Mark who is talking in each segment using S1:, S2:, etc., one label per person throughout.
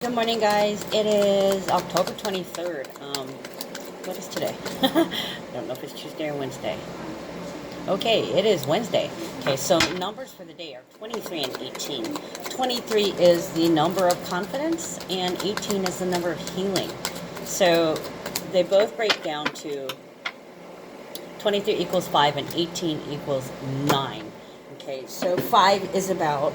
S1: Good morning, guys. It is October 23rd. What is today? I don't know if it's Tuesday or Wednesday. Okay, it is Wednesday. Okay, so numbers for the day are 23 and 18. 23 is the number of confidence, and 18 is the number of healing. So they both break down to 23 equals 5 and 18 equals 9. Okay, so 5 is about,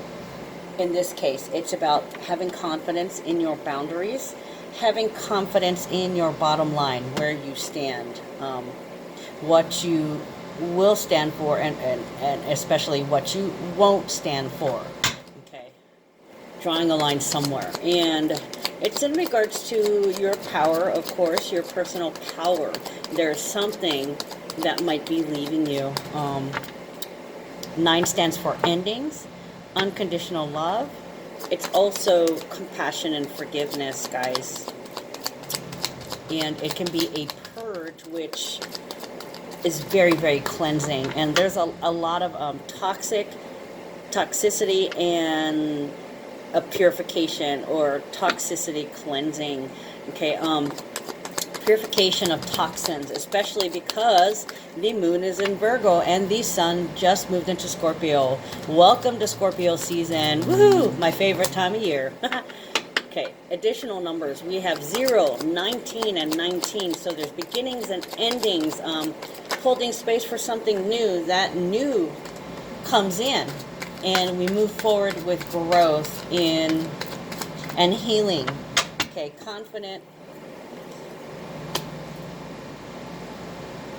S1: in this case, it's about having confidence in your boundaries, having confidence in your bottom line, where you stand, what you will stand for, and especially what you won't stand for. Okay, drawing a line somewhere. And it's in regards to your power, of course, your personal power. There's something that might be leaving you. 9 stands for endings, unconditional love. It's also compassion and forgiveness, guys. And it can be a purge, which is very, very cleansing. And there's a lot of toxicity and a purification or toxicity cleansing. Okay, purification of toxins, especially because the moon is in Virgo and the sun just moved into Scorpio. Welcome to Scorpio season. Woohoo! My favorite time of year. Okay, additional numbers. We have 0, 19, and 19. So there's beginnings and endings, holding space for something new. That new comes in, and we move forward with growth in and healing. Okay, confident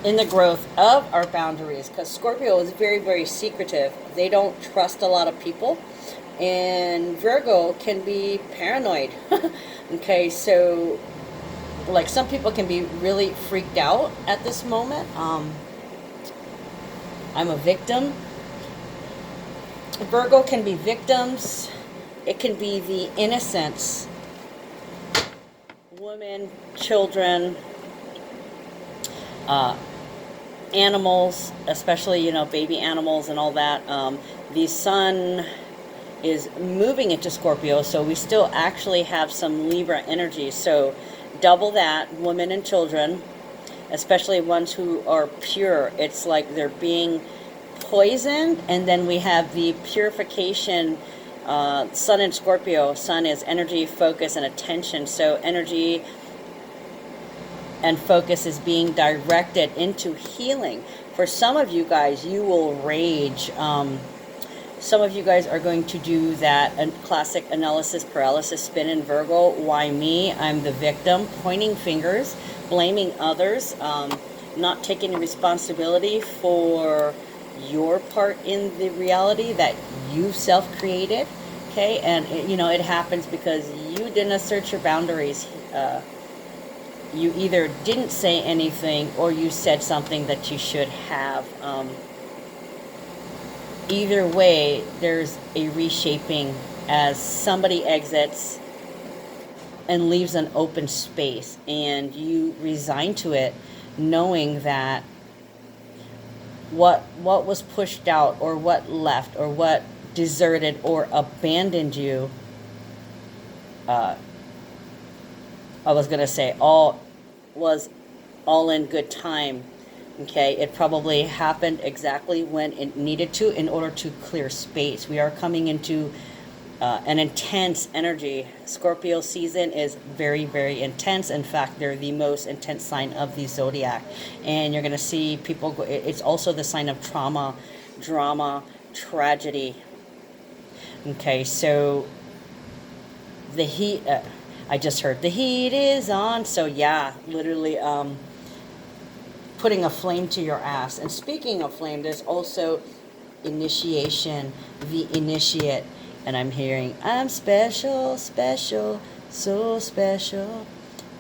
S1: in the growth of our boundaries, because Scorpio is very, very secretive. They don't trust a lot of people, and Virgo can be paranoid. Okay, so like some people can be really freaked out at this moment. I'm a victim. Virgo can be victims. It can be the innocence, women, children, animals, especially, baby animals and all that. The sun is moving into Scorpio, so we still actually have some Libra energy. So double that, women and children, especially ones who are pure. It's like they're being poisoned. And then we have the purification, sun in Scorpio. Sun is energy, focus, and attention. So energy and focus is being directed into healing. For some of you guys, you will rage. Some of you guys are going to do that classic analysis paralysis spin in Virgo. Why me? I'm the victim, pointing fingers, blaming others, not taking responsibility for your part in the reality that you self-created. Okay, and it happens because you didn't assert your boundaries. You either didn't say anything or you said something that you should have. Either way, there's a reshaping as somebody exits and leaves an open space, and you resign to it, knowing that what was pushed out or what left or what deserted or abandoned you, I was going to say was all in good time. Okay, it probably happened exactly when it needed to in order to clear space. We are coming into an intense energy. Scorpio season is very, very intense. In fact, they're the most intense sign of the zodiac. And you're going to see people go, it's also the sign of trauma, drama, tragedy. Okay, so the heat, I just heard the heat is on. So yeah, literally putting a flame to your ass. And speaking of flame, there's also initiation, the initiate. And I'm hearing, I'm special, special, so special.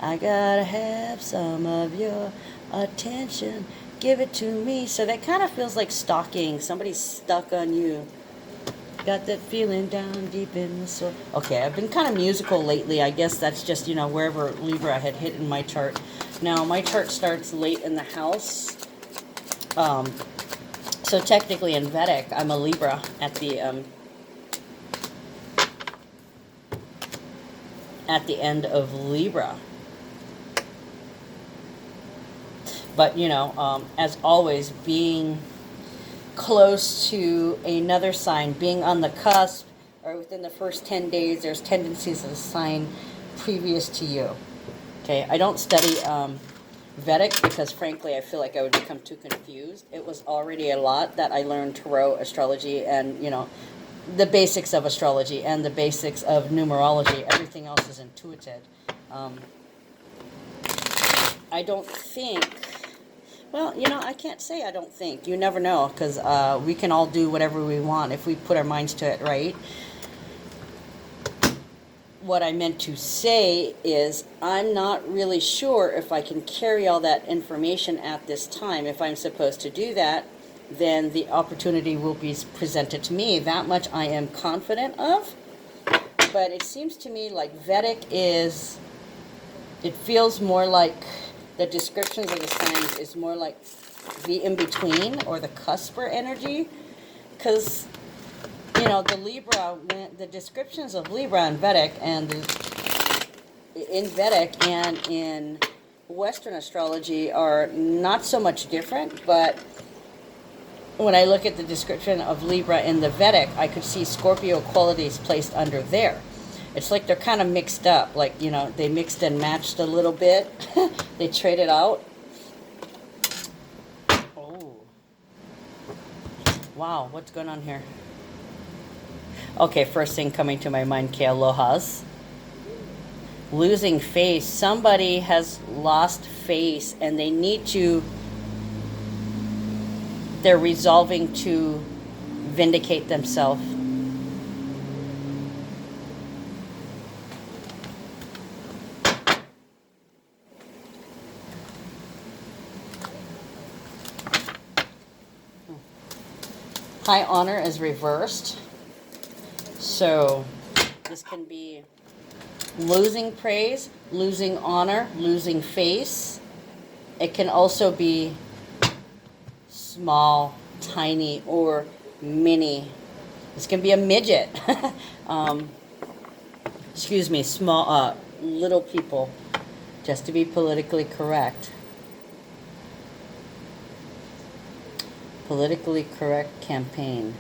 S1: I gotta have some of your attention. Give it to me. So that kind of feels like stalking. Somebody's stuck on you. Got that feeling down deep in the soul. Okay, I've been kind of musical lately. I guess that's just, wherever Libra had hit in my chart. Now, my chart starts late in the house. So technically in Vedic, I'm a Libra at the at the end of Libra. But, as always, being close to another sign, being on the cusp, or within the first 10 days, there's tendencies of the sign previous to you. Okay, I don't study Vedic because, frankly, I feel like I would become too confused. It was already a lot that I learned tarot, astrology, and, the basics of astrology and the basics of numerology. Everything else is intuitive. I don't think... Well, I can't say I don't think. You never know, because we can all do whatever we want if we put our minds to it, right? What I meant to say is I'm not really sure if I can carry all that information at this time. If I'm supposed to do that, then the opportunity will be presented to me. That much I am confident of. But it seems to me like Vedic is... It feels more like... The descriptions of the signs is more like the in-between or the cusper energy. Because, the Libra, the descriptions of Libra in Vedic and in Western astrology are not so much different. But when I look at the description of Libra in the Vedic, I could see Scorpio qualities placed under there. It's like they're kind of mixed up. Like, they mixed and matched a little bit. They traded out. Oh. Wow, what's going on here? Okay, first thing coming to my mind, que alohas. Losing face. Somebody has lost face and they need to... They're resolving to vindicate themselves. High honor is reversed. So this can be losing praise, losing honor, losing face. It can also be small, tiny, or mini. This can be a midget. Excuse me, small, little people, just to be politically correct. Politically correct campaign.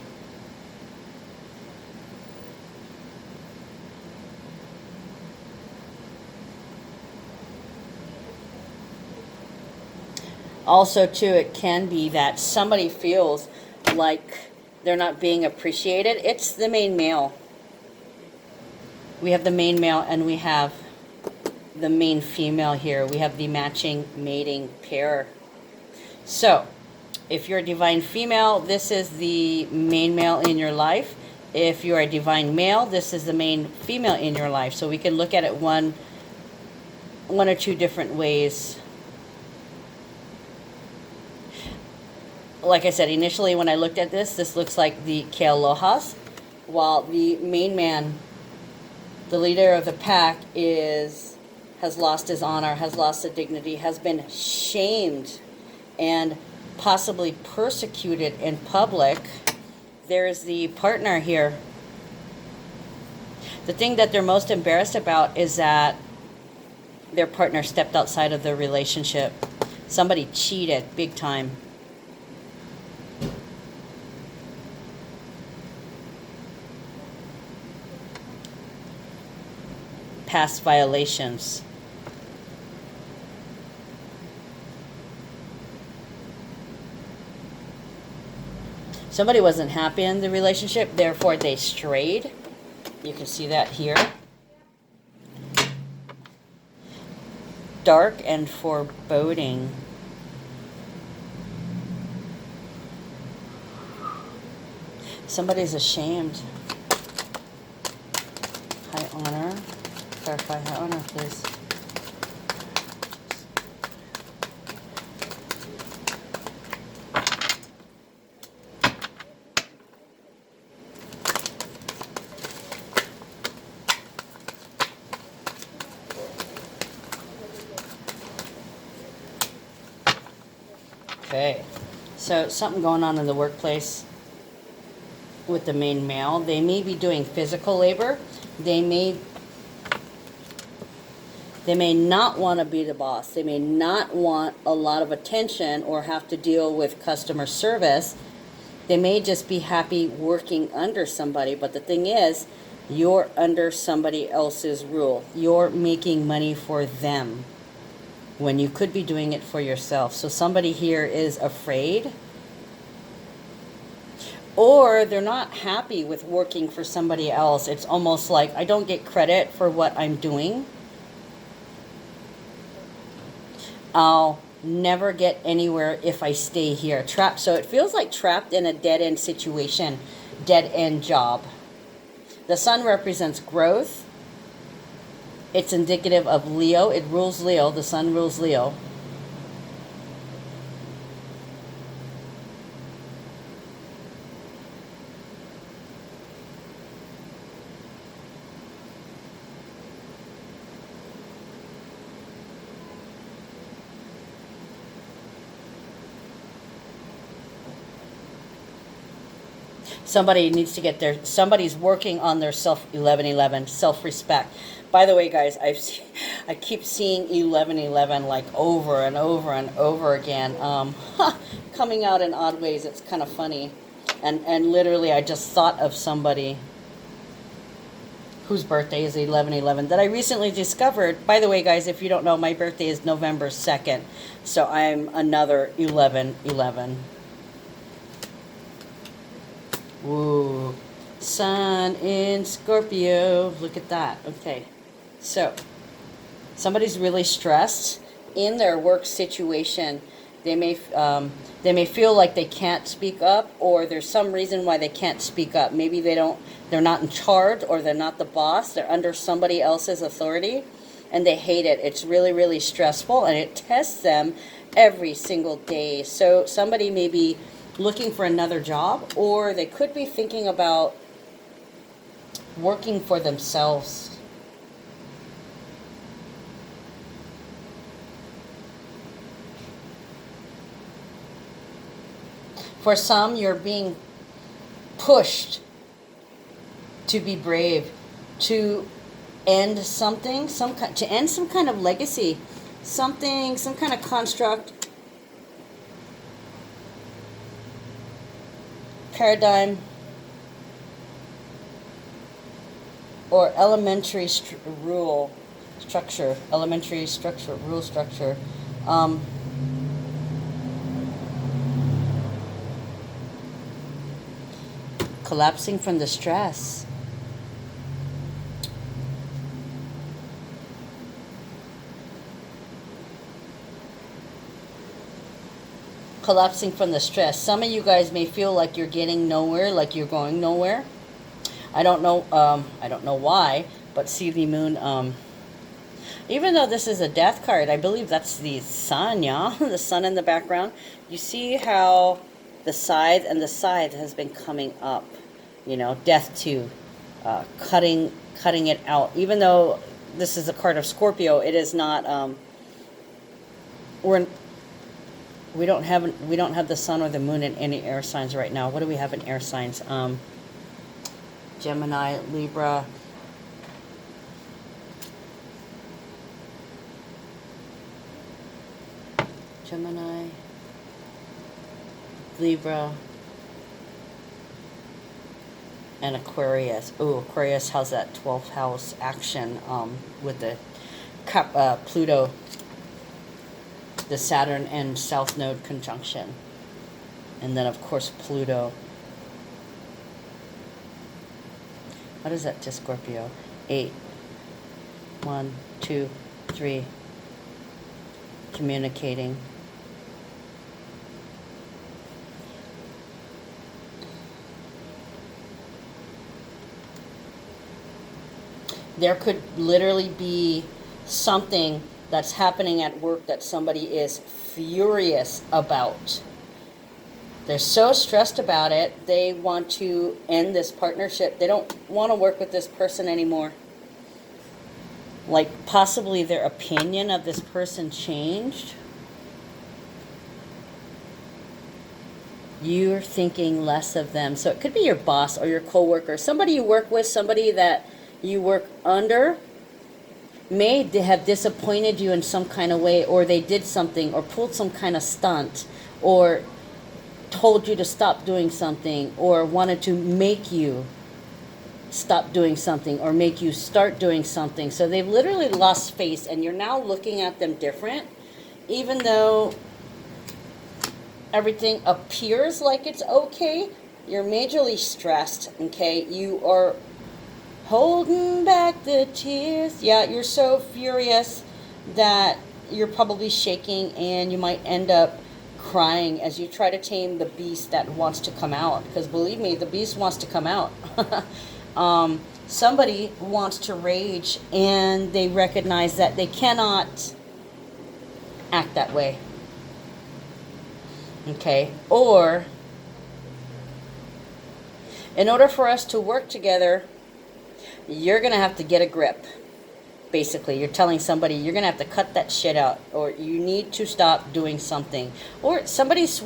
S1: Also, too, it can be that somebody feels like they're not being appreciated. It's the main male. We have the main male and we have the main female here. We have the matching mating pair. So, if you're a divine female, this is the main male in your life. If you're a divine male, this is the main female in your life. So we can look at it one or two different ways. Like I said, initially when I looked at this looks like the que alohas, while the main man, the leader of the pack, has lost his honor, has lost his dignity, has been shamed, and possibly persecuted in public. There's the partner here. The thing that they're most embarrassed about is that their partner stepped outside of the relationship. Somebody cheated big time. Past violations. Somebody wasn't happy in the relationship, therefore they strayed. You can see that here. Dark and foreboding. Somebody's ashamed. High honor. Clarify high honor, please. Okay, so something going on in the workplace with the main male. They may be doing physical labor. They may They may not want to be the boss. They may not want a lot of attention or have to deal with customer service. They may just be happy working under somebody. But the thing is, you're under somebody else's rule. You're making money for them when you could be doing it for yourself. So somebody here is afraid, or they're not happy with working for somebody else. It's almost like, I don't get credit for what I'm doing. I'll never get anywhere if I stay here. Trapped. So it feels like trapped in a dead-end situation, dead-end job. The sun represents growth. It's indicative of Leo. It rules Leo. The sun rules Leo. Somebody needs to get their, somebody's working on their 1111, self-respect. By the way, guys, I keep seeing 1111 like over and over and over again. Coming out in odd ways. It's kind of funny. And literally, I just thought of somebody whose birthday is 1111 that I recently discovered. By the way, guys, if you don't know, my birthday is November 2nd. So I'm another 1111. Ooh, sun in Scorpio. Look at that. Okay, so somebody's really stressed in their work situation. They may feel like they can't speak up, or there's some reason why they can't speak up. Maybe they're not in charge, or they're not the boss. They're under somebody else's authority, and they hate it. It's really, really stressful, and it tests them every single day. So somebody may be looking for another job, or they could be thinking about working for themselves. For some, you're being pushed to be brave, to end something, to end some kind of legacy, some kind of construct, paradigm, or elementary rule structure, rule structure. Collapsing from the stress. Collapsing from the stress. Some of you guys may feel like you're getting nowhere, like you're going nowhere. I don't know why, but see the moon, even though this is a death card, I believe that's the sun, yeah? The sun in the background. You see how the scythe has been coming up, you know, death too, cutting it out. Even though this is a card of Scorpio, it is not, we don't have the sun or the moon in any air signs right now. What do we have in air signs? Gemini, Libra, Libra, and Aquarius. Oh, Aquarius has that 12th house action with the Pluto, the Saturn and South Node conjunction. And then, of course, Pluto. What is that to Scorpio? 8. 1, 2, 3. Communicating. There could literally be something that's happening at work that somebody is furious about. They're so stressed about it, they want to end this partnership. They don't want to work with this person anymore. Like, possibly their opinion of this person changed. You're thinking less of them. So it could be your boss or your coworker, somebody you work with, somebody that you work under. may have disappointed you in some kind of way, or they did something, or pulled some kind of stunt, or told you to stop doing something, or wanted to make you stop doing something, or make you start doing something. So they've literally lost face, and you're now looking at them different, even though everything appears like it's okay. You're majorly stressed, okay? You are holding back the tears. Yeah, you're so furious that you're probably shaking, and you might end up crying as you try to tame the beast that wants to come out. Because believe me, the beast wants to come out. Somebody wants to rage, and they recognize that they cannot act that way. Okay? Or, in order for us to work together, you're going to have to get a grip. Basically, you're telling somebody you're going to have to cut that shit out, or you need to stop doing something. Or somebody's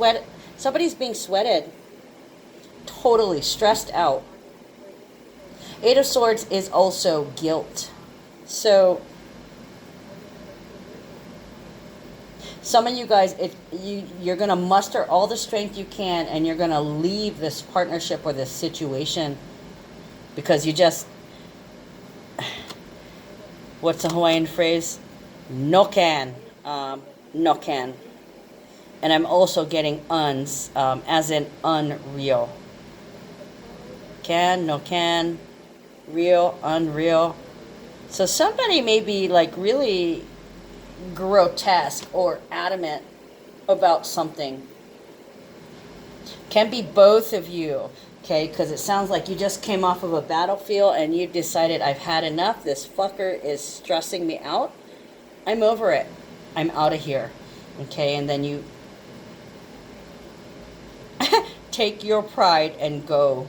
S1: being sweated, totally stressed out. Eight of Swords is also guilt. So some of you guys, you're going to muster all the strength you can, and you're going to leave this partnership or this situation because you just, what's the Hawaiian phrase? No can. No can. And I'm also getting uns, as in unreal. Can, no can, real, unreal. So somebody may be like really grotesque or adamant about something. Can be both of you, okay? Because it sounds like you just came off of a battlefield and you decided, I've had enough. This fucker is stressing me out. I'm over it. I'm out of here, okay? And then you take your pride and go.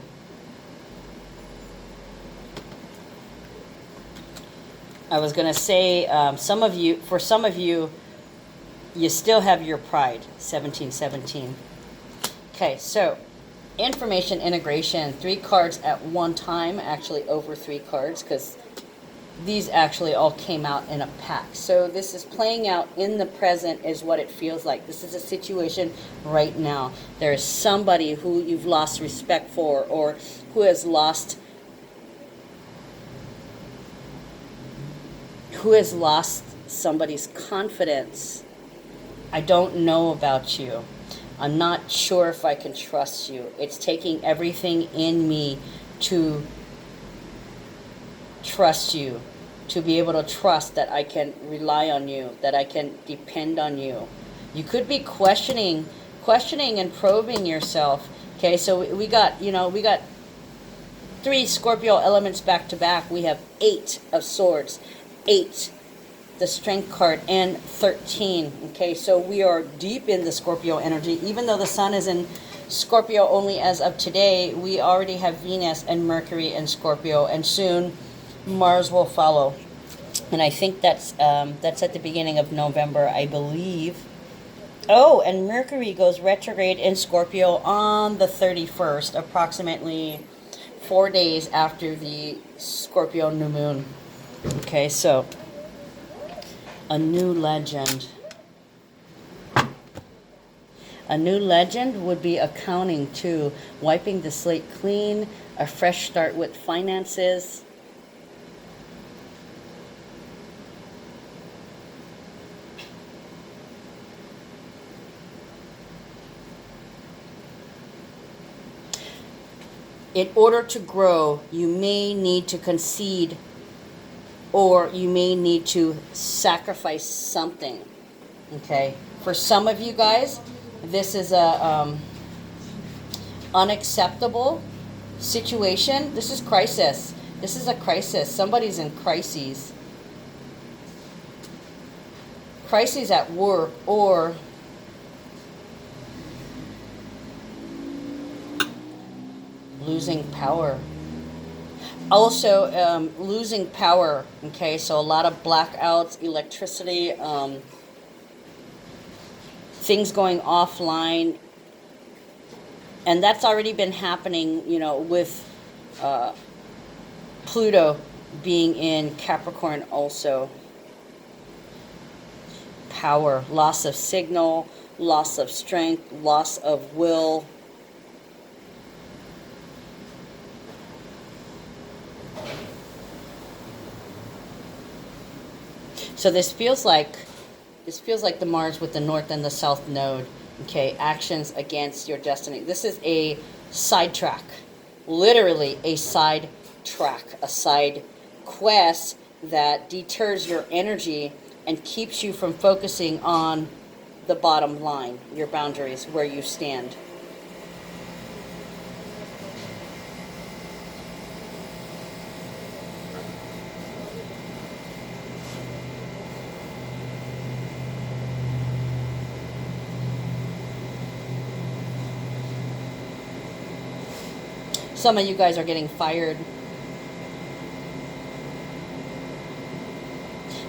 S1: I was going to say, for some of you, you still have your pride, 1717. Okay, so information integration, 3 cards at one time, actually over 3 cards, because these actually all came out in a pack. So this is playing out in the present is what it feels like. This is a situation right now. There is somebody who you've lost respect for, or who has lost somebody's confidence. I don't know about you. I'm not sure if I can trust you. It's taking everything in me to trust you, to be able to trust that I can rely on you, that I can depend on you. You could be questioning and probing yourself. Okay, so we got 3 Scorpio elements back to back. We have 8 of Swords, 8, the Strength card, and 13. Okay, so we are deep in the Scorpio energy. Even though the Sun is in Scorpio only as of today, we already have Venus and Mercury in Scorpio, and soon Mars will follow. And I think that's at the beginning of November, I believe. Oh, and Mercury goes retrograde in Scorpio on the 31st, approximately 4 days after the Scorpio new moon. Okay, so a new legend. A new legend would be accounting too, wiping the slate clean, a fresh start with finances. In order to grow, you may need to concede, or you may need to sacrifice something. Okay? For some of you guys, this is a unacceptable situation. This is crisis. This is a crisis. Somebody's in crises. Crises at work, or losing power. Also, losing power. Okay, so a lot of blackouts, electricity, things going offline. And that's already been happening, with Pluto being in Capricorn also. power, loss of signal, loss of strength, loss of will. So this feels like the Mars with the North and the South node. Okay, actions against your destiny. This is a sidetrack, literally a side track, a side quest that deters your energy and keeps you from focusing on the bottom line, your boundaries, where you stand. Some of you guys are getting fired.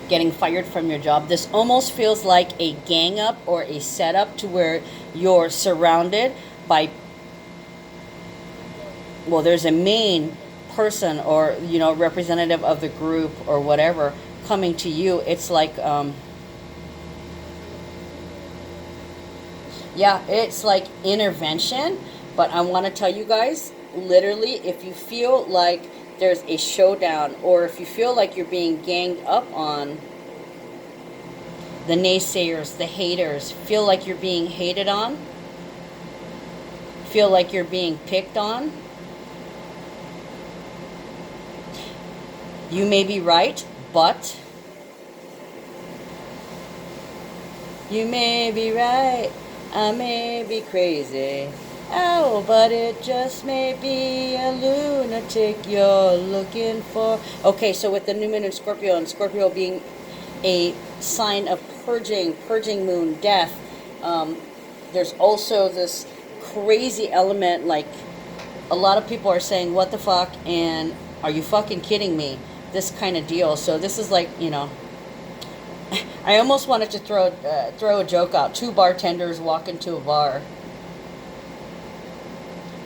S1: Getting fired from your job. This almost feels like a gang up or a setup to where you're surrounded by, well, there's a main person or, you know, representative of the group or whatever coming to you. It's like, yeah, it's like intervention. But I want to tell you guys, literally, if you feel like there's a showdown, or if you feel like you're being ganged up on, the naysayers, the haters, feel like you're being hated on, feel like you're being picked on, you may be right, but you may be right, I may be crazy. Oh, but it just may be a lunatic you're looking for. Okay, so with the new moon in Scorpio, and Scorpio being a sign of purging moon, death, there's also this crazy element, like a lot of people are saying, what the fuck, and are you fucking kidding me? This kind of deal. So this is like, you know, I almost wanted to throw a joke out. Two bartenders walk into a bar.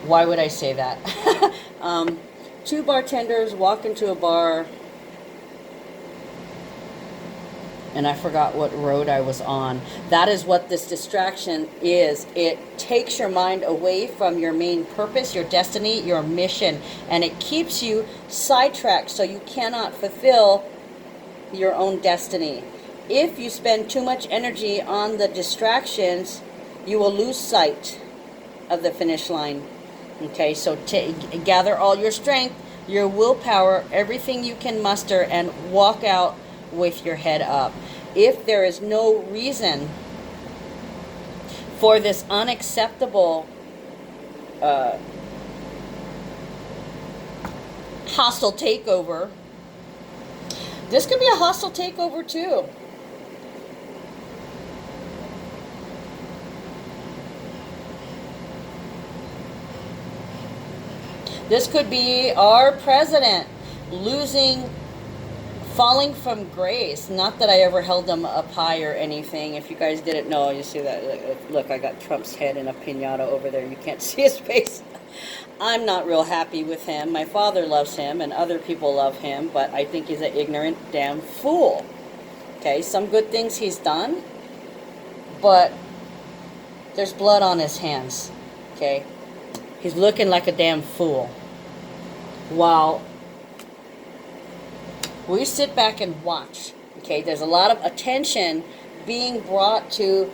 S1: Why would I say that? Two bartenders walk into a bar, and I forgot what road I was on. That is what this distraction is. It takes your mind away from your main purpose, your destiny, your mission, and it keeps you sidetracked so you cannot fulfill your own destiny. If you spend too much energy on the distractions, you will lose sight of the finish line. Okay, so gather all your strength, your willpower, everything you can muster, and walk out with your head up. If there is no reason for this unacceptable hostile takeover, this could be a hostile takeover too. This could be our president falling from grace. Not that I ever held him up high or anything. If you guys didn't know, you see that. Look, I got Trump's head in a piñata over there. You can't see his face. I'm not real happy with him. My father loves him and other people love him, but I think he's an ignorant damn fool. Okay, some good things he's done, but there's blood on his hands. Okay, he's looking like a damn fool. While we sit back and watch, okay, there's a lot of attention being brought to,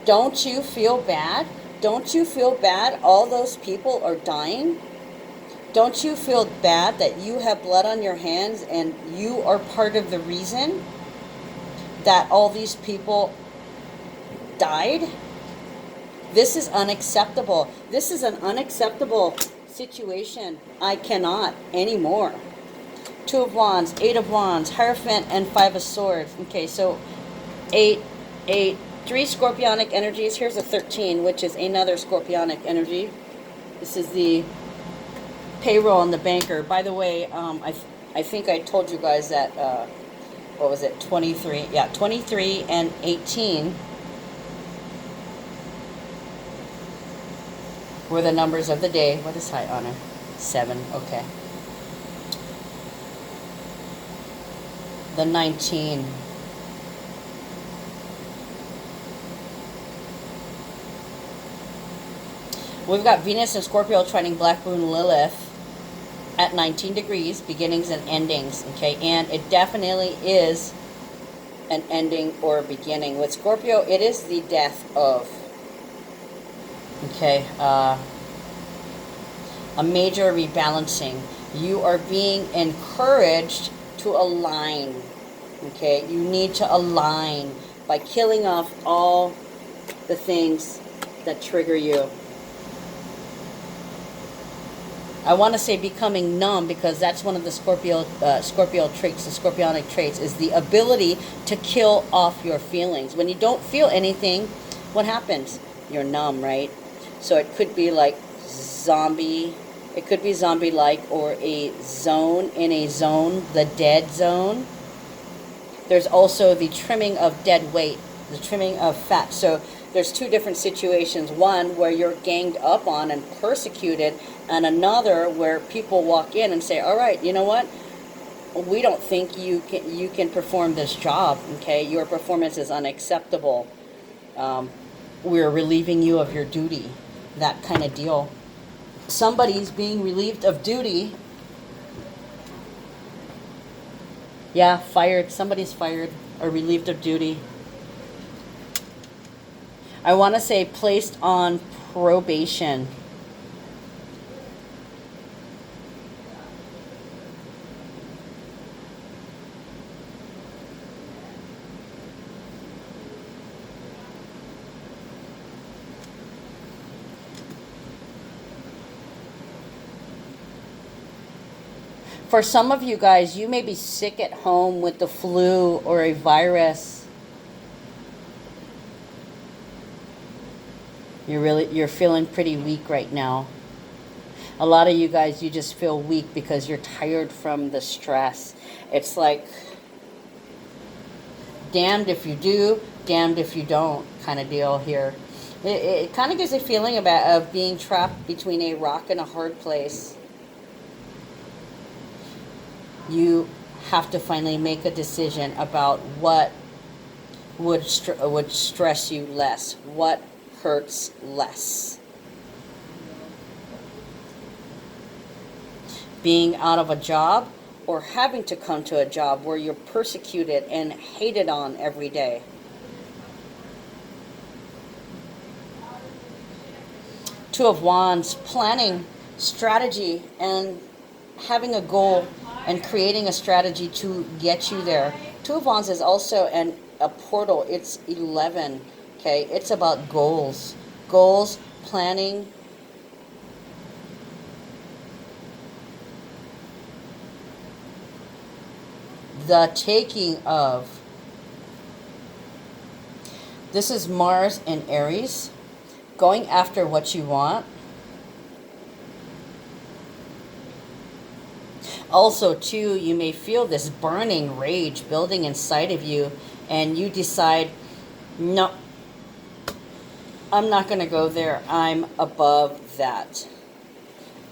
S1: don't you feel bad? Don't you feel bad all those people are dying? Don't you feel bad that you have blood on your hands and you are part of the reason that all these people died? This is unacceptable. This is an unacceptable situation. I cannot anymore. Two of Wands, Eight of Wands, Hierophant, and Five of Swords. Okay, so 8, 3 Scorpionic energies. Here's a 13, which is another Scorpionic energy. This is the payroll and the banker. By the way, I think I told you guys that, what was it, 23? Yeah, 23 and 18 were the numbers of the day. What is high honor? 7, okay. The 19. We've got Venus and Scorpio trining Black Moon Lilith at 19 degrees, beginnings and endings, okay? And it definitely is an ending or a beginning. With Scorpio, it is the death of, okay, a major rebalancing. You are being encouraged to align, okay? You need to align by killing off all the things that trigger you. I want to say becoming numb, because that's one of the Scorpio traits, the Scorpionic traits, is the ability to kill off your feelings. When you don't feel anything, what happens? You're numb, right? So it could be like zombie. It could be zombie-like, or a zone in a zone, the dead zone. There's also the trimming of dead weight, the trimming of fat. So there's two different situations. One where you're ganged up on and persecuted, and another where people walk in and say, all right, you know what? We don't think you can perform this job, okay? Your performance is unacceptable. We're relieving you of your duty, that kind of deal. Somebody's being relieved of duty. Yeah, fired. Somebody's fired or relieved of duty. I want to say placed on probation. For some of you guys, you may be sick at home with the flu or a virus. You're feeling pretty weak right now. A lot of you guys, you just feel weak because you're tired from the stress. It's like damned if you do, damned if you don't kind of deal here. It kind of gives a feeling of being trapped between a rock and a hard place. You have to finally make a decision about what would stress you less, what hurts less. Being out of a job, or having to come to a job where you're persecuted and hated on every day. Two of Wands, planning, strategy, and having a goal and creating a strategy to get you there. Two of Wands is also a portal. It's 11. Okay, it's about goals, planning. The taking of. This is Mars and Aries, going after what you want. Also, too, you may feel this burning rage building inside of you, and you decide, no, I'm not going to go there. I'm above that.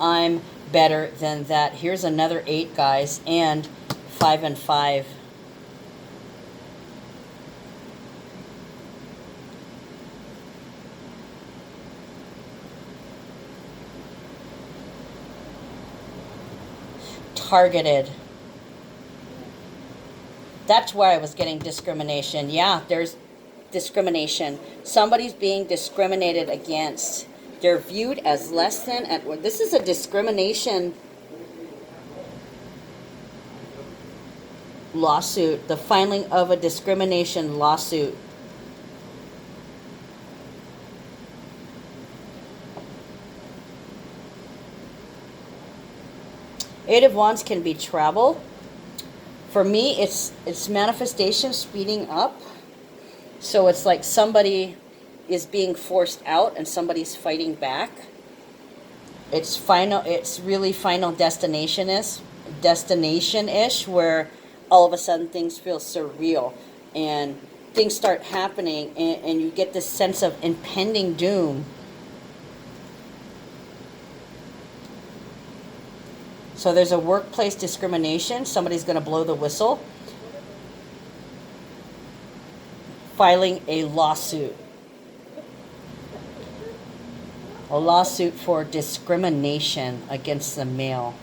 S1: I'm better than that. Here's another 8, guys, and 5 and 5. Targeted. That's where I was getting discrimination. Yeah, there's discrimination. Somebody's being discriminated against. They're viewed as less than. This is a discrimination lawsuit. The filing of a discrimination lawsuit. Eight of Wands can be travel. For me, it's manifestation speeding up. So it's like somebody is being forced out and somebody's fighting back. It's final. It's really final destination-ish, where all of a sudden things feel surreal and things start happening, and you get this sense of impending doom. So there's a workplace discrimination. Somebody's going to blow the whistle. Filing a lawsuit. A lawsuit for discrimination against the male.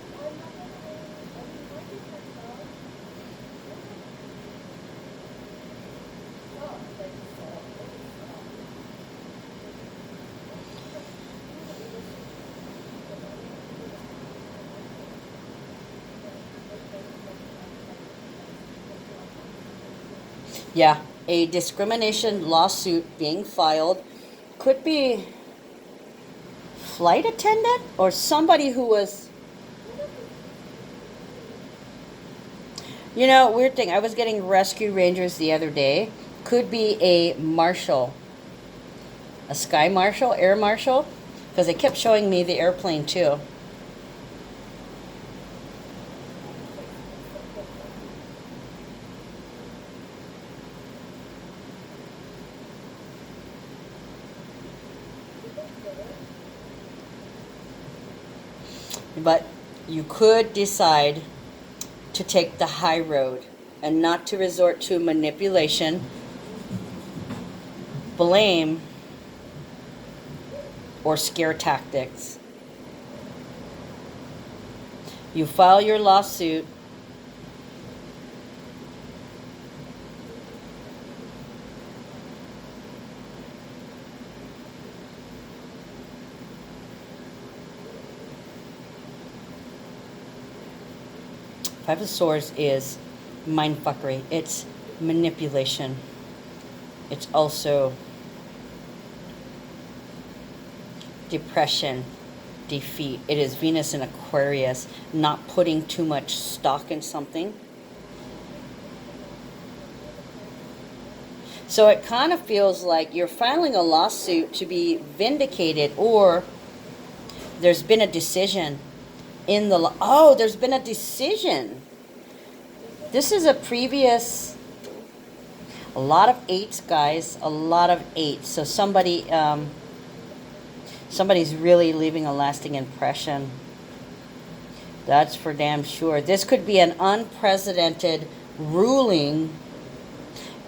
S1: Yeah, a discrimination lawsuit being filed. Could be flight attendant or somebody who was, weird thing. I was getting rescue rangers the other day. Could be a marshal, a sky marshal, air marshal, because they kept showing me the airplane too. But you could decide to take the high road and not to resort to manipulation, blame, or scare tactics. You file your lawsuit. Five of Swords is mindfuckery. It's manipulation. It's also depression, defeat. It is Venus in Aquarius, not putting too much stock in something. So it kind of feels like you're filing a lawsuit to be vindicated, or there's been a decision in the there's been a decision. This is a previous, a lot of eights, guys, a lot of eights. So somebody's really leaving a lasting impression. That's for damn sure. This could be an unprecedented ruling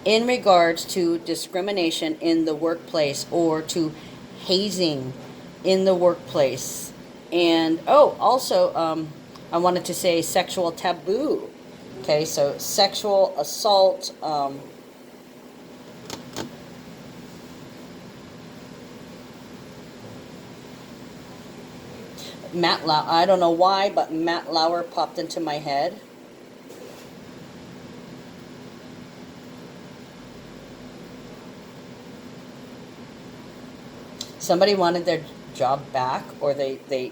S1: in regards to discrimination in the workplace, or to hazing in the workplace. And also, I wanted to say sexual taboo. Okay, so sexual assault. Matt Lauer, I don't know why, but Matt Lauer popped into my head. Somebody wanted their job back, or they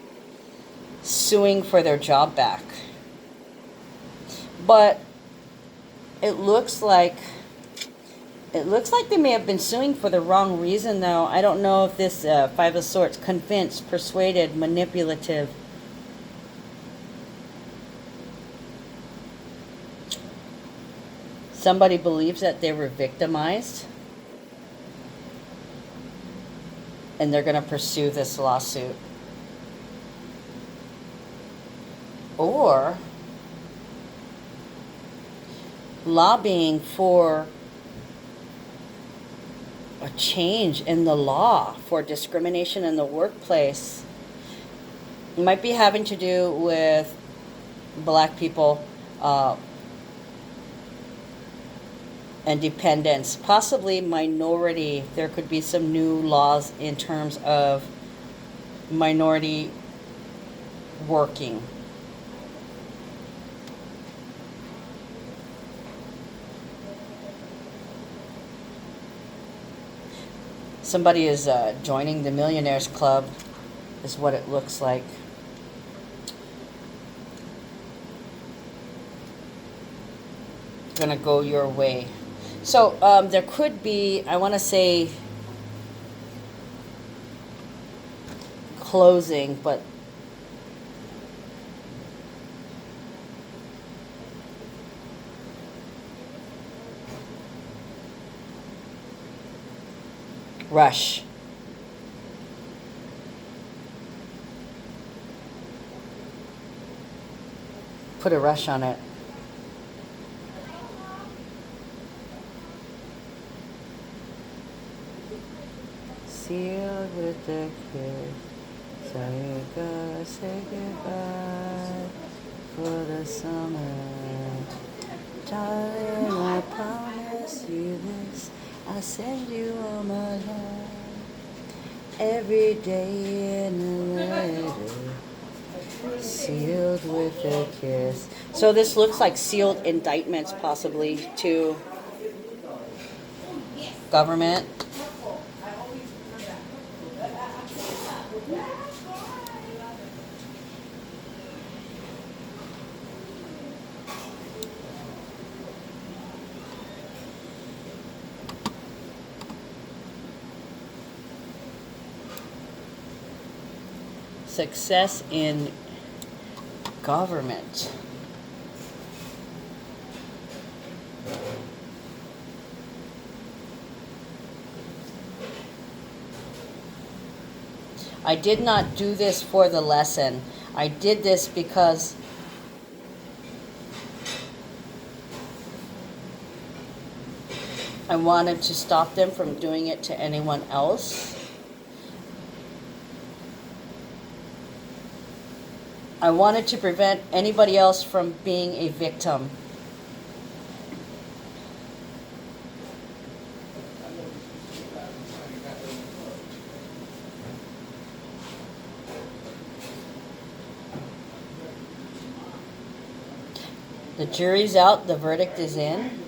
S1: suing for their job back. But it looks like they may have been suing for the wrong reason, though. I don't know if this Five of Swords, convinced, persuaded, manipulative. Somebody believes that they were victimized, and they're going to pursue this lawsuit. Or lobbying for a change in the law for discrimination in the workplace. It might be having to do with black people and dependents, possibly minority. There could be some new laws in terms of minority working. Somebody is joining the Millionaires Club, is what it looks like. It's gonna go your way. So there could be, I want to say, closing, but rush. Put a rush on it. Sealed with the kiss. So you go say goodbye for the summer. Darling, I promise you this. I send you all my love. Every day in a letter, sealed with a kiss. So this looks like sealed indictments, possibly, to government. Success in government. I did not do this for the lesson. I did this because I wanted to stop them from doing it to anyone else. I wanted to prevent anybody else from being a victim. The jury's out, the verdict is in.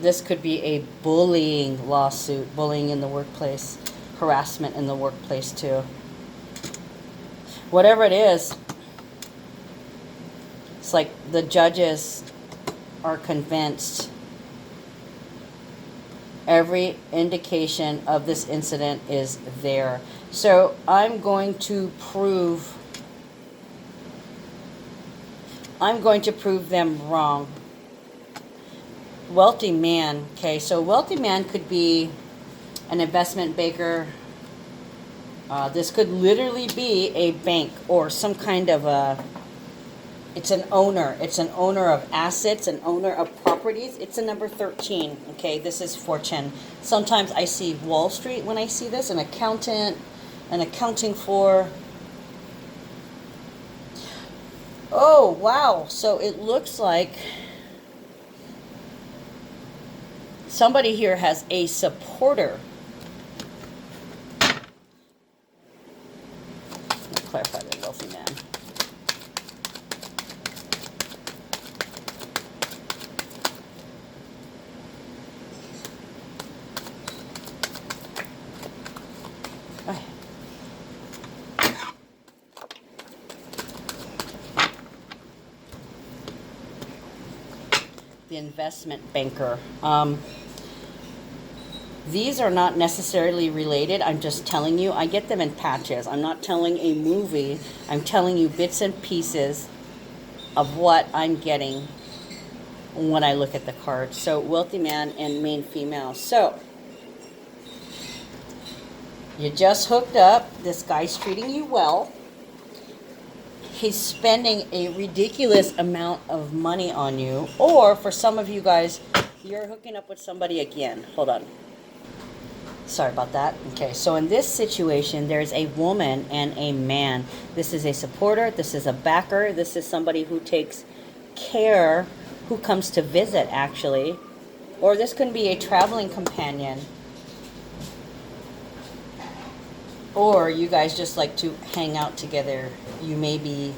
S1: This could be a bullying lawsuit, bullying in the workplace, harassment in the workplace too. Whatever it is, it's like the judges are convinced every indication of this incident is there. So I'm going to prove them wrong. Wealthy man. Okay, so wealthy man could be an investment banker. This could literally be a bank or some kind of a... It's an owner. It's an owner of assets, an owner of properties. It's a number 13. Okay, this is fortune. Sometimes I see Wall Street when I see this. An accountant, an accounting for... Oh, wow. So it looks like somebody here has a supporter. Let's clarify the wealthy man. The investment banker. These are not necessarily related. I'm just telling you. I get them in patches. I'm not telling a movie. I'm telling you bits and pieces of what I'm getting when I look at the card. So, wealthy man and main female. So, you just hooked up. This guy's treating you well. He's spending a ridiculous amount of money on you. Or, for some of you guys, you're hooking up with somebody again. Hold on. Sorry about that. Okay, so in this situation, there's a woman and a man. This is a supporter. This is a backer. This is somebody who takes care, who comes to visit, actually. Or this could be a traveling companion. Or you guys just like to hang out together. You may be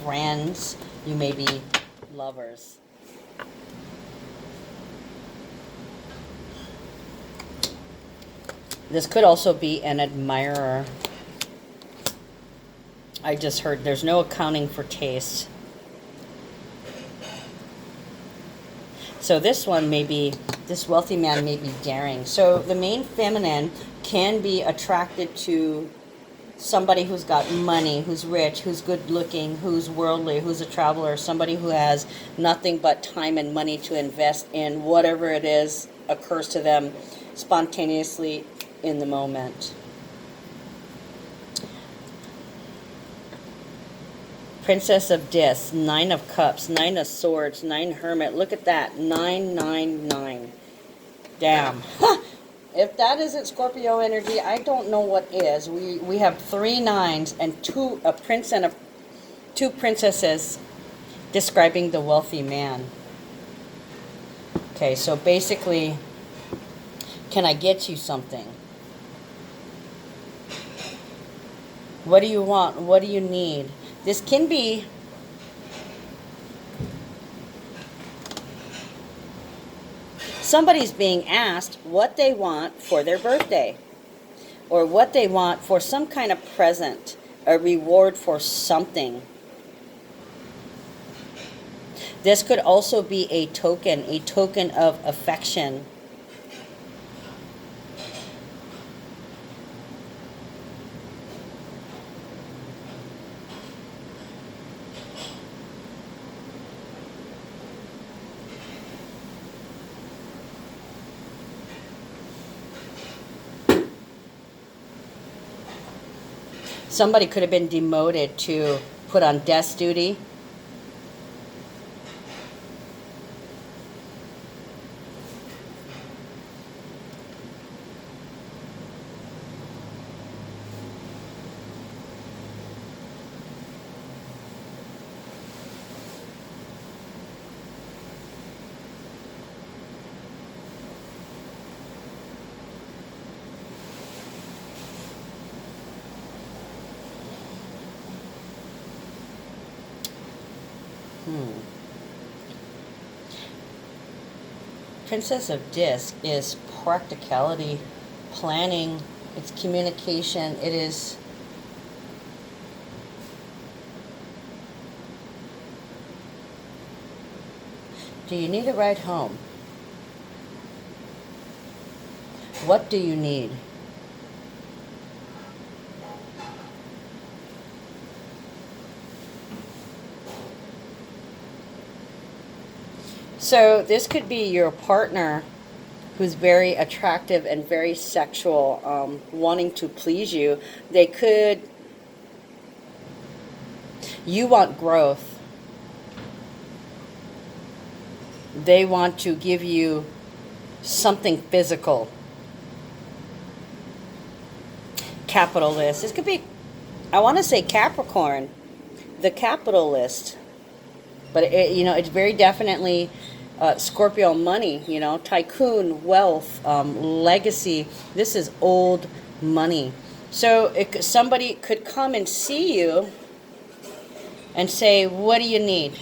S1: friends. You may be lovers. This could also be an admirer. I just heard there's no accounting for taste. So this one may be, this wealthy man may be daring. So the main feminine can be attracted to somebody who's got money, who's rich, who's good looking, who's worldly, who's a traveler, somebody who has nothing but time and money to invest in whatever it is occurs to them spontaneously in the moment. Princess of Discs, 9 of Cups, 9 of Swords, 9 Hermit. Look at that. 999. Damn. If that isn't Scorpio energy, I don't know what is. We have 3 nines and a prince and 2 princesses describing the wealthy man. Okay, so basically, can I get you something? What do you want? What do you need? This can be somebody's being asked what they want for their birthday, or what they want for some kind of present, a reward for something. This could also be a token of affection. Somebody could have been demoted to put on desk duty. Princess of Disc is practicality, planning, it's communication, it is do you need a ride home? What do you need? So this could be your partner who's very attractive and very sexual, wanting to please you. They could, you want growth. They want to give you something physical. Capitalist. This could be, I want to say Capricorn, the capitalist. But, it's very definitely Scorpio money, tycoon, wealth, legacy. This is old money. So somebody could come and see you and say, what do you need?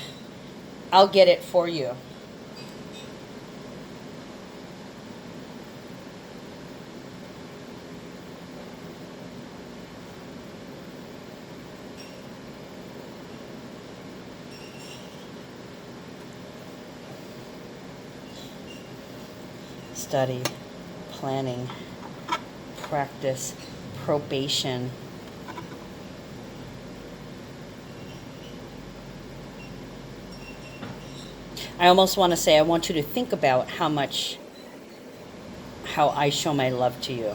S1: I'll get it for you. Study, planning, practice, probation. I almost want to say, I want you to think about how I show my love to you.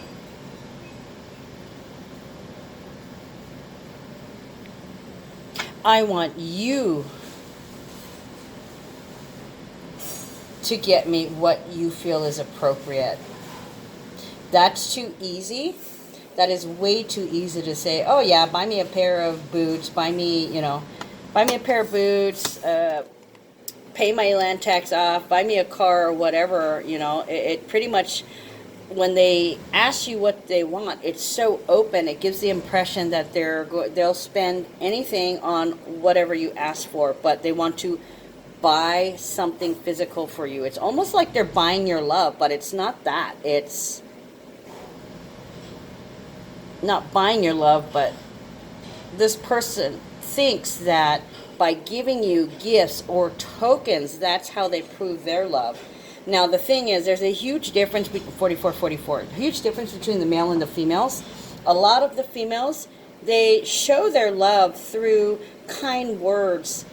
S1: I want you to get me what you feel is appropriate. That's too easy. That is way too easy to say, oh yeah, buy me a pair of boots, buy me a pair of boots, pay my land tax off, buy me a car or whatever, it pretty much, when they ask you what they want, it's so open, it gives the impression that they'll spend anything on whatever you ask for, but they want to buy something physical for you. It's almost like they're buying your love, but it's not that. It's not buying your love, but this person thinks that by giving you gifts or tokens, that's how they prove their love. Now, the thing is, there's a huge difference between 44, huge difference between the male and the females. A lot of the females, they show their love through kind words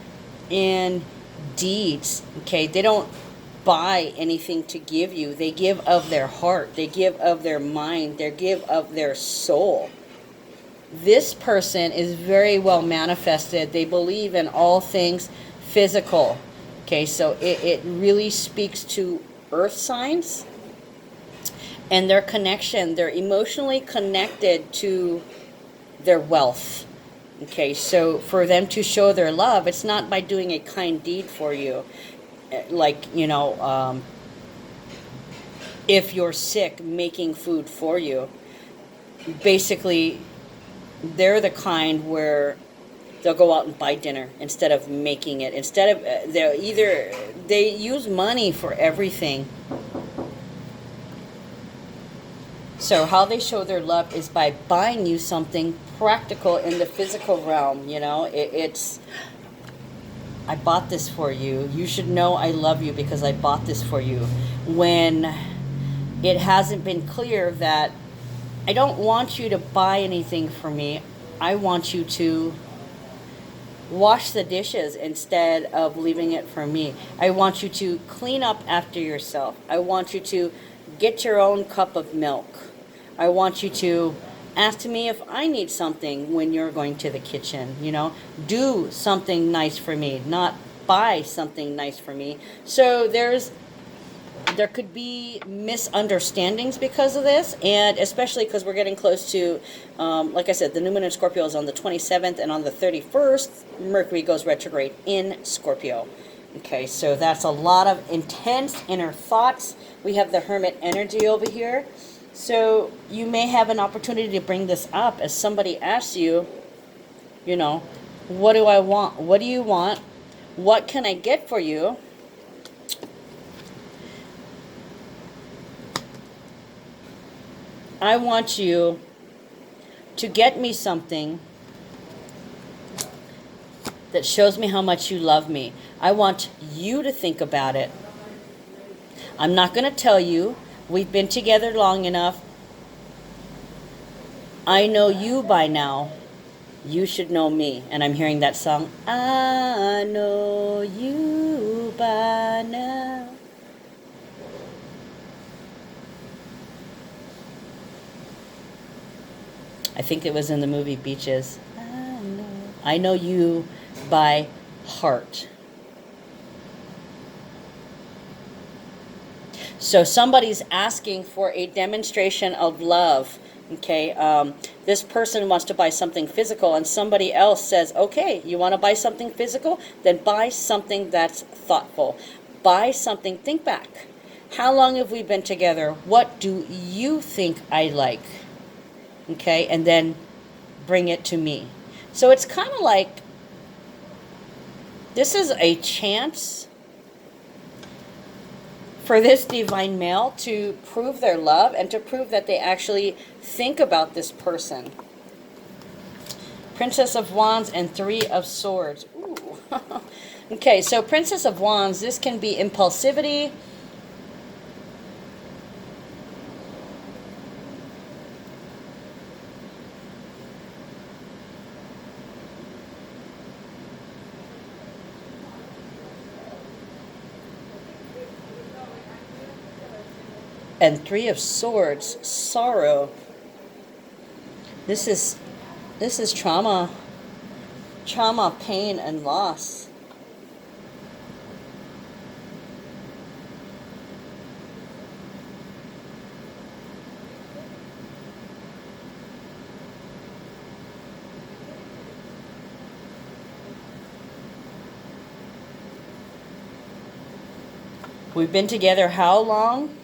S1: and deeds. Okay, they don't buy anything to give you. They give of their heart, they give of their mind, they give of their soul. This person is very well manifested. They believe in all things physical. Okay, so it really speaks to earth signs and their connection. They're emotionally connected to their wealth. Okay, so for them to show their love, it's not by doing a kind deed for you. Like, if you're sick, making food for you. Basically, they're the kind where they'll go out and buy dinner instead of making it. Instead of, they use money for everything. So how they show their love is by buying you something practical in the physical realm. It's, I bought this for you. You should know I love you because I bought this for you. When it hasn't been clear that I don't want you to buy anything for me. I want you to wash the dishes instead of leaving it for me. I want you to clean up after yourself. I want you to get your own cup of milk. I want you to ask me if I need something when you're going to the kitchen. Do something nice for me, not buy something nice for me. So there could be misunderstandings because of this, and especially because we're getting close to, like I said, the new moon in Scorpio is on the 27th, and on the 31st, Mercury goes retrograde in Scorpio. Okay, so that's a lot of intense inner thoughts. We have the Hermit energy over here. So you may have an opportunity to bring this up as somebody asks you, what do I want? What do you want? What can I get for you? I want you to get me something that shows me how much you love me. I want you to think about it. I'm not going to tell you. We've been together long enough. I know you by now. You should know me. And I'm hearing that song. I know you by now. I think it was in the movie Beaches. I know you by heart. So somebody's asking for a demonstration of love. Okay, this person wants to buy something physical, and somebody else says, okay, you want to buy something physical? Then buy something that's thoughtful. Buy something, think back. How long have we been together? What do you think I like? Okay, and then bring it to me. So it's kind of like, this is a chance for this divine male to prove their love and to prove that they actually think about this person. Princess of Wands and Three of Swords. Ooh. Okay, so Princess of Wands, this can be impulsivity. And Three of Swords, sorrow. This is trauma, pain, and loss. We've been together how long?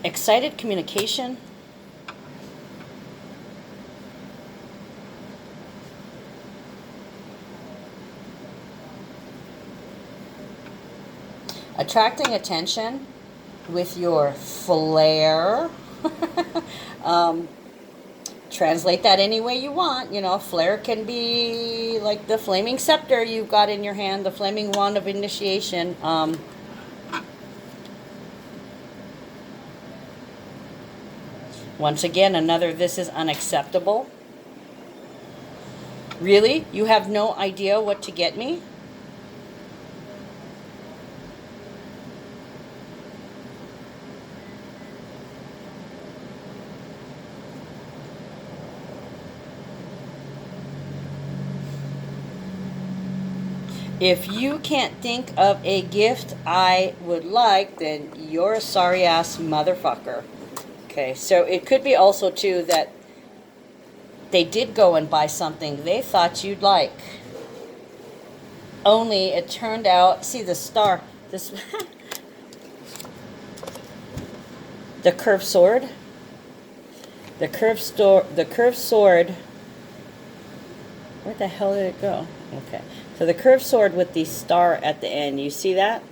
S1: Excited communication. Attracting attention with your flair. Translate that any way you want. Flair can be like the flaming scepter you've got in your hand, the flaming wand of initiation. Once again, another this is unacceptable. Really? You have no idea what to get me? If you can't think of a gift I would like, then you're a sorry ass motherfucker. Okay, so it could be also too that they did go and buy something they thought you'd like. Only it turned out, see the star, this, the curved sword. The curved sword, where the hell did it go? Okay, so the curved sword with the star at the end, you see that?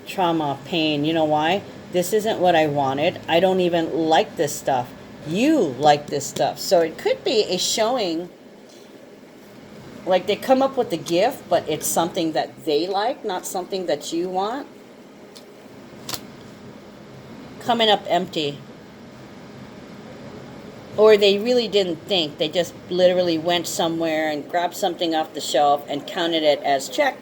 S1: Trauma, pain, you know why? This isn't what I wanted. I don't even like this stuff. You like this stuff. So it could be a showing, like they come up with the gift, but it's something that they like, not something that you want. Coming up empty. Or they really didn't think. They just literally went somewhere and grabbed something off the shelf and counted it as check.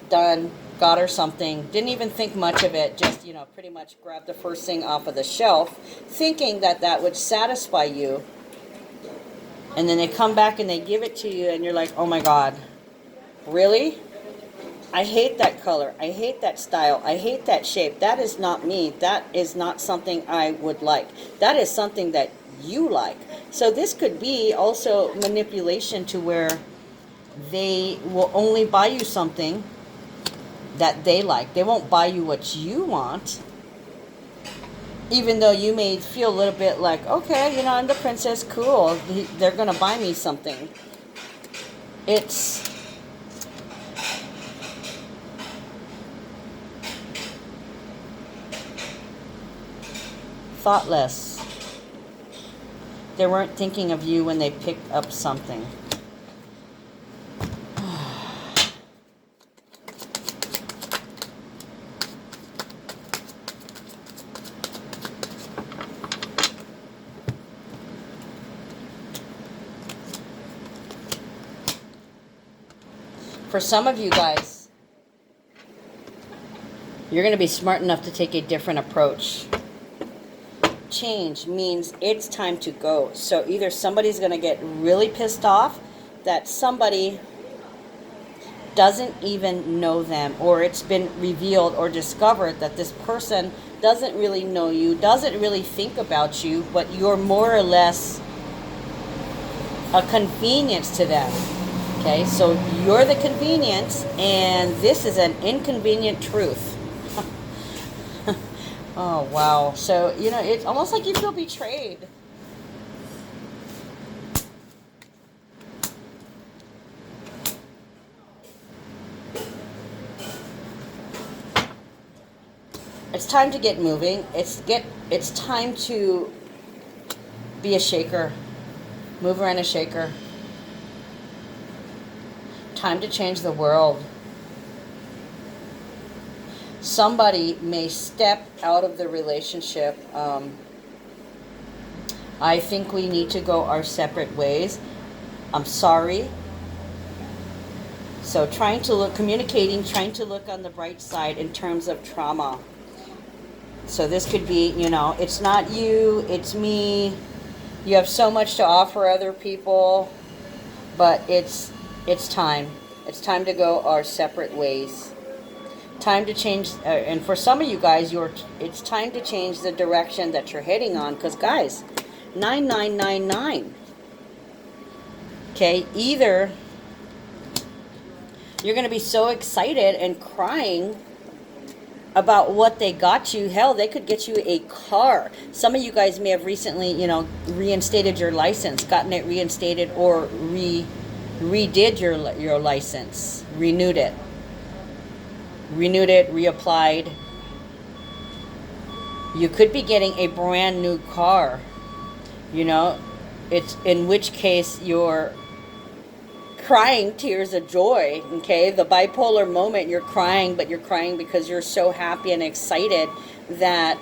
S1: Done. Got her something. Didn't even think much of it. Just, you know, pretty much grabbed the first thing off of the shelf, thinking that that would satisfy you. And then they come back and they give it to you and you're like, oh my God, really? I hate that color. I hate that style. I hate that shape. That is not me. That is not something I would like. That is something that you like. So this could be also manipulation to where they will only buy you something that they like. They won't buy you what you want. Even though you may feel a little bit like, okay, you know, I'm the princess, cool. They're going to buy me something. It's thoughtless. They weren't thinking of you when they picked up something. For some of you guys, you're going to be smart enough to take a different approach. Change means it's time to go. So either somebody's going to get really pissed off that somebody doesn't even know them, or it's been revealed or discovered that this person doesn't really know you, doesn't really think about you, but you're more or less a convenience to them. Okay, so you're the convenience, and this is an inconvenient truth. Oh, wow. So, you know, it's almost like you feel betrayed. It's time to get moving. It's time to be a shaker. Move around a shaker. Time to change the world. Somebody may step out of the relationship. I think we need to go our separate ways. I'm sorry. So trying to look on the bright side in terms of trauma. So this could be, you know, it's not you, it's me. You have so much to offer other people, but it's time. It's time to go our separate ways. Time to change, and for some of you guys, it's time to change the direction that you're heading on. Because guys, 9999. Okay, either you're going to be so excited and crying about what they got you. Hell, they could get you a car. Some of you guys may have recently, you know, reinstated your license, gotten it reinstated, or redid your license, renewed it, reapplied. You could be getting a brand new car, you know, it's in which case you're crying tears of joy. Okay, the bipolar moment, you're crying, but you're crying because you're so happy and excited that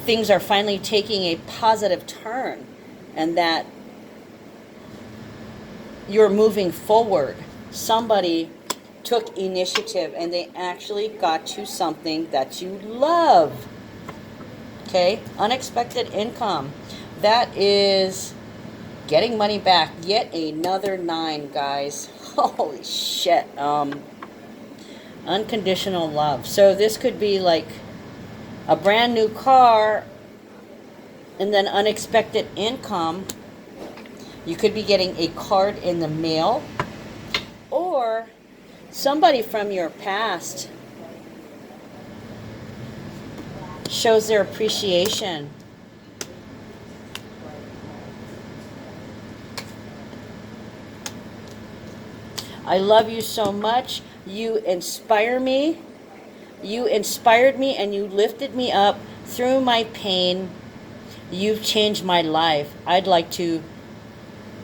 S1: things are finally taking a positive turn and that you're moving forward. Somebody took initiative and they actually got you something that you love. Okay, unexpected income. That is Getting money back. Yet another 9, guys. Holy shit. Unconditional love. So this could be like a brand new car and then unexpected income. You could be getting a card in the mail, or somebody from your past shows their appreciation. I love you so much. You inspire me. You inspired me and you lifted me up through my pain. You've changed my life. I'd like to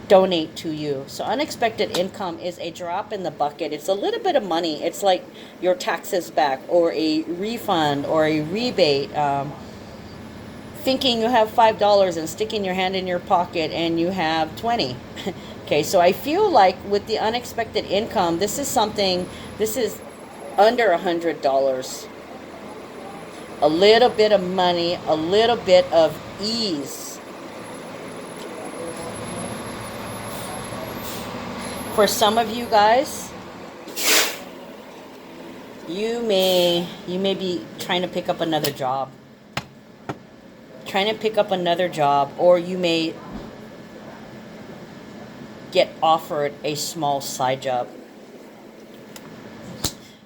S1: donate to you. So unexpected income is a drop in the bucket. It's a little bit of money. It's like your taxes back, or a refund, or a rebate. Thinking you have $5 and sticking your hand in your pocket and you have 20. Okay, so I feel like with the unexpected income, this is under $100. A little bit of money, a little bit of ease. For some of you guys, you may be trying to pick up another job. Or you may get offered a small side job.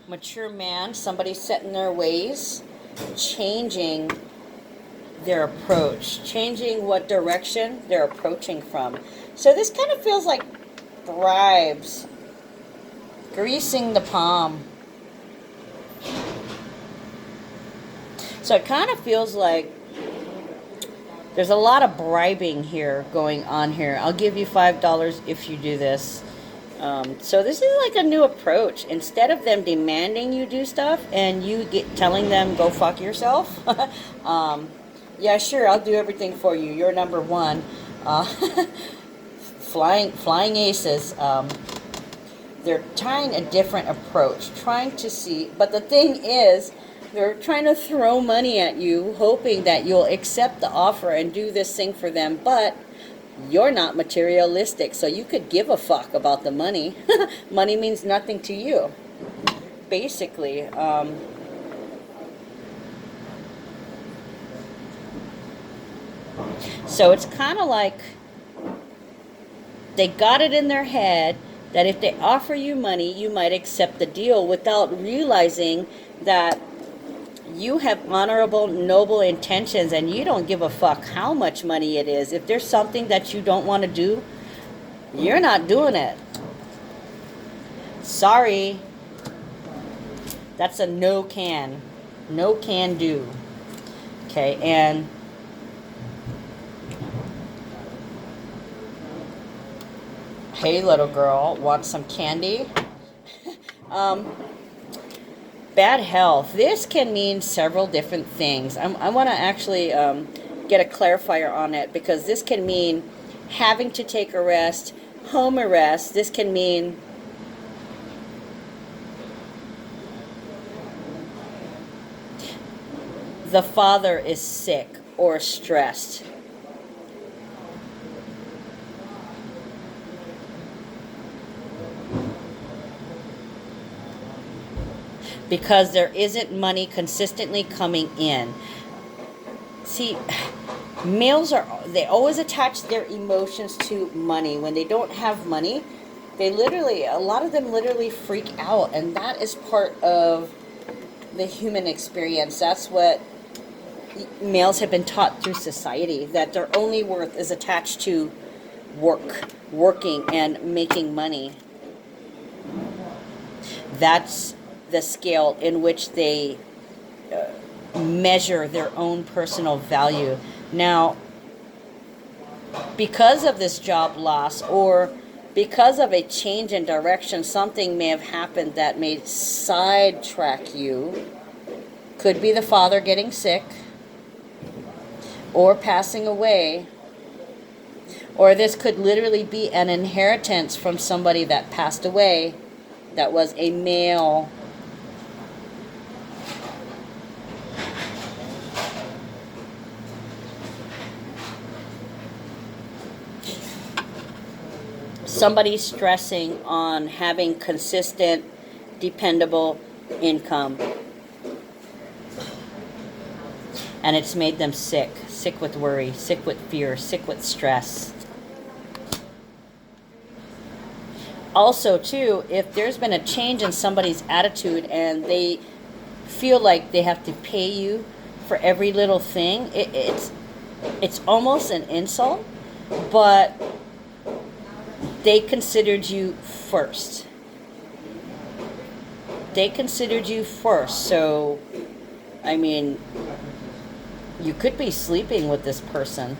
S1: Mature man, somebody set in their ways, changing their approach, changing what direction they're approaching from. So this kind of feels like bribes, greasing the palm. So it kind of feels like there's a lot of bribing here going on here. I'll give you $5 if you do this. So this is like a new approach. Instead of them demanding you do stuff and you telling them go fuck yourself. Yeah, sure, I'll do everything for you. You're number one. Flying aces. They're trying a different approach, trying to see. But the thing is, they're trying to throw money at you, hoping that you'll accept the offer and do this thing for them. But you're not materialistic, so you could give a fuck about the money. Money means nothing to you, basically. So it's kind of like they got it in their head that if they offer you money, you might accept the deal without realizing that you have honorable, noble intentions and you don't give a fuck how much money it is. If there's something that you don't want to do, you're not doing it. Sorry. That's a no can. No can do. Okay, and hey, little girl, want some candy? Bad health. This can mean several different things. I want to actually get a clarifier on it, because this can mean having to take a rest, home arrest. This can mean the father is sick or stressed. Because there isn't money consistently coming in. See, males they always attach their emotions to money. When they don't have money, a lot of them literally freak out, and that is part of the human experience. That's what males have been taught through society, that their only worth is attached to working and making money. That's the scale in which they measure their own personal value. Now, because of this job loss, or because of a change in direction, something may have happened that may sidetrack you. Could be the father getting sick or passing away, or this could literally be an inheritance from somebody that passed away that was a male. Somebody's stressing on having consistent, dependable income. And it's made them sick. Sick with worry, sick with fear, sick with stress. Also, too, if there's been a change in somebody's attitude and they feel like they have to pay you for every little thing, it's almost an insult, but they considered you first. They considered you first. So, I mean, you could be sleeping with this person.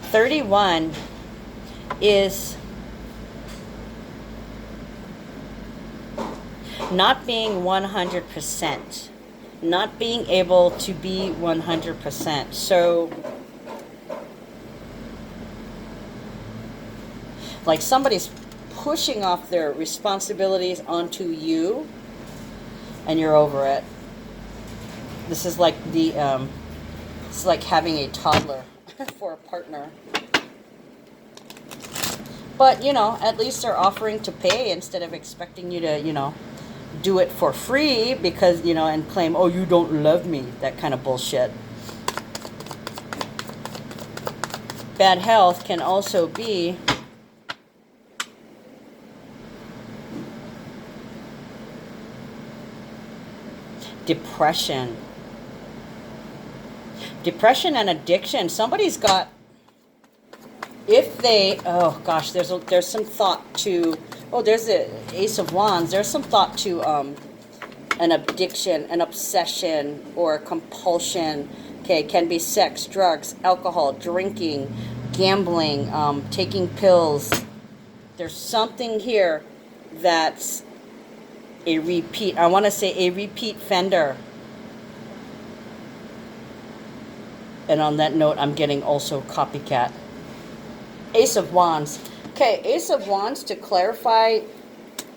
S1: 31 is not being 100%. Not being able to be 100%. So, like somebody's pushing off their responsibilities onto you, and you're over it. This is like it's like having a toddler for a partner. But, you know, at least they're offering to pay instead of expecting you to, you know, do it for free because, you know, and claim, oh, you don't love me. That kind of bullshit. Bad health can also be depression. Depression and addiction. Somebody's got, if they, oh gosh, there's some thought to, oh, there's the Ace of Wands. There's some thought to an addiction, an obsession, or compulsion. Okay, can be sex, drugs, alcohol, drinking, gambling, taking pills. There's something here that's a repeat. I want to say a repeat fender. And on that note, I'm getting also copycat. Ace of Wands. Okay, Ace of Wands, to clarify,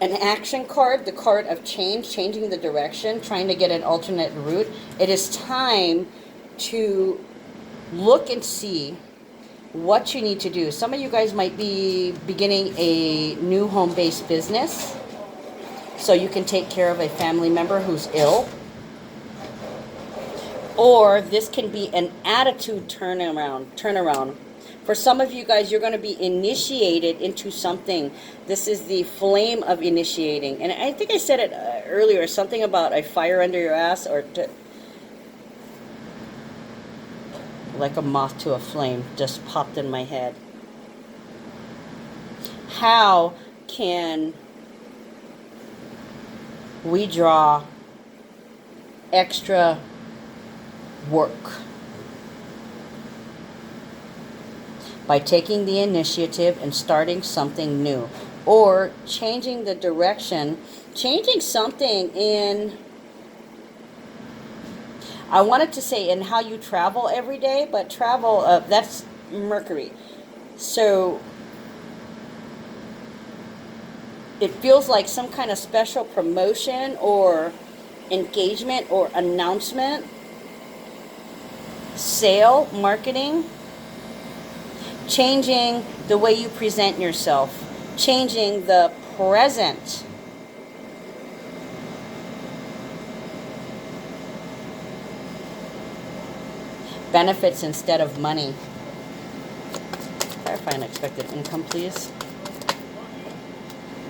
S1: an action card, the card of change, changing the direction, trying to get an alternate route. It is time to look and see what you need to do. Some of you guys might be beginning a new home-based business so you can take care of a family member who's ill. Or this can be an attitude turnaround. For some of you guys, you're going to be initiated into something. This is the flame of initiating. And I think I said it earlier, something about a fire under your ass, or like a moth to a flame just popped in my head. How can we draw extra work? By taking the initiative and starting something new, or changing the direction, changing something in, I wanted to say in how you travel every day, but travel, that's Mercury. So it feels like some kind of special promotion or engagement or announcement, sale, marketing. Changing the way you present yourself. Changing the present. Benefits instead of money. Clarify unexpected income, please.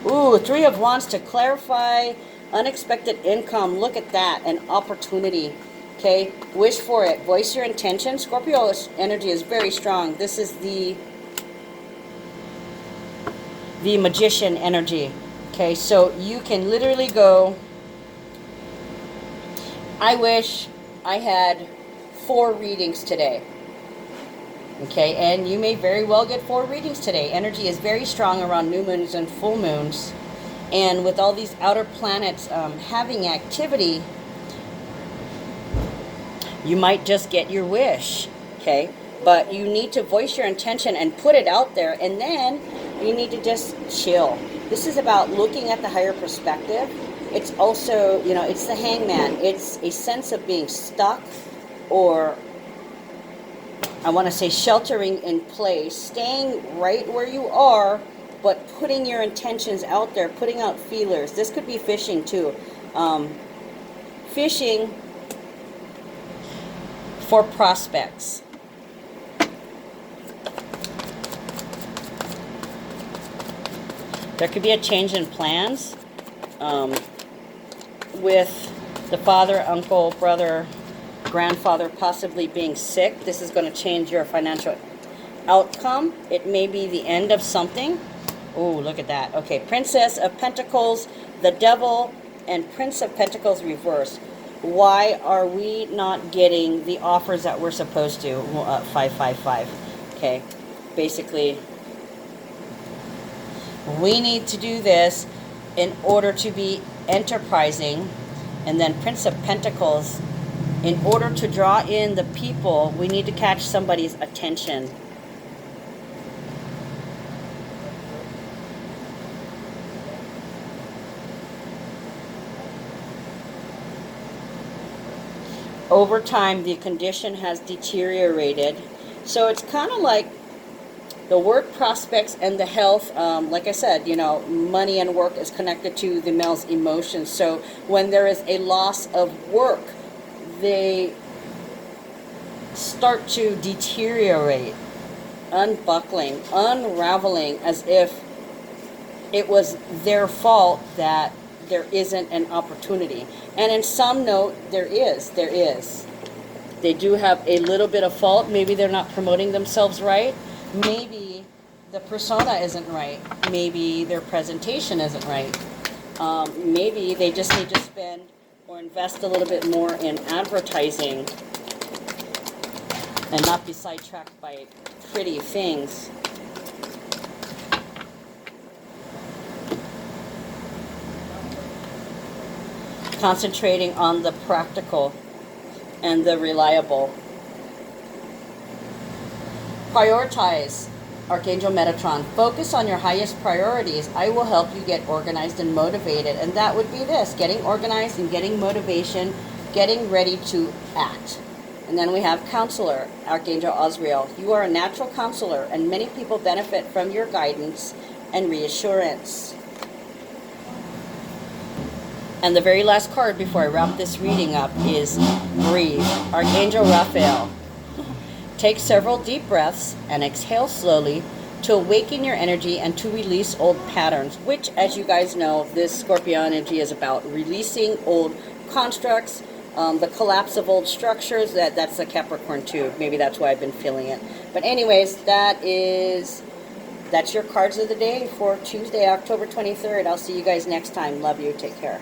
S1: Ooh, Three of Wands to clarify unexpected income. Look at that, an opportunity. Okay, wish for it. Voice your intention. Scorpio energy is very strong. This is the magician energy. Okay, so you can literally go, I wish I had 4 readings today. Okay, and you may very well get 4 readings today. Energy is very strong around new moons and full moons. And with all these outer planets having activity, you might just get your wish, okay? But you need to voice your intention and put it out there, and then you need to just chill. This is about looking at the higher perspective. It's also, you know, it's the Hangman. It's a sense of being stuck or I want to say sheltering in place, staying right where you are, but putting your intentions out there, putting out feelers. This could be fishing too. Fishing for prospects. There could be a change in plans with the father, uncle, brother, grandfather possibly being sick. This is going to change your financial outcome. It may be the end of something. Oh, look at that. Okay, Princess of Pentacles, the Devil, and Prince of Pentacles reversed. Why are we not getting the offers that we're supposed to? 555. Okay, basically, we need to do this in order to be enterprising. And then Prince of Pentacles, in order to draw in the people, we need to catch somebody's attention. Over time, the condition has deteriorated. So it's kind of like the work prospects and the health. Like I said, you know, money and work is connected to the male's emotions. So when there is a loss of work, they start to deteriorate, unbuckling, unraveling, as if it was their fault that there isn't an opportunity. And in some note, there is. They do have a little bit of fault. Maybe they're not promoting themselves right. Maybe the persona isn't right. Maybe their presentation isn't right. Maybe they just need to spend or invest a little bit more in advertising and not be sidetracked by pretty things. Concentrating on the practical and the reliable. Prioritize, Archangel Metatron. Focus on your highest priorities. I will help you get organized and motivated. And that would be this, getting organized and getting motivation, getting ready to act. And then we have Counselor, Archangel Azrael. You are a natural counselor, and many people benefit from your guidance and reassurance. And the very last card before I wrap this reading up is Breathe, Archangel Raphael. Take several deep breaths and exhale slowly to awaken your energy and to release old patterns, which, as you guys know, this Scorpio energy is about releasing old constructs, the collapse of old structures. That's the Capricorn too. Maybe that's why I've been feeling it. But anyways, that's your cards of the day for Tuesday, October 23rd. I'll see you guys next time. Love you. Take care.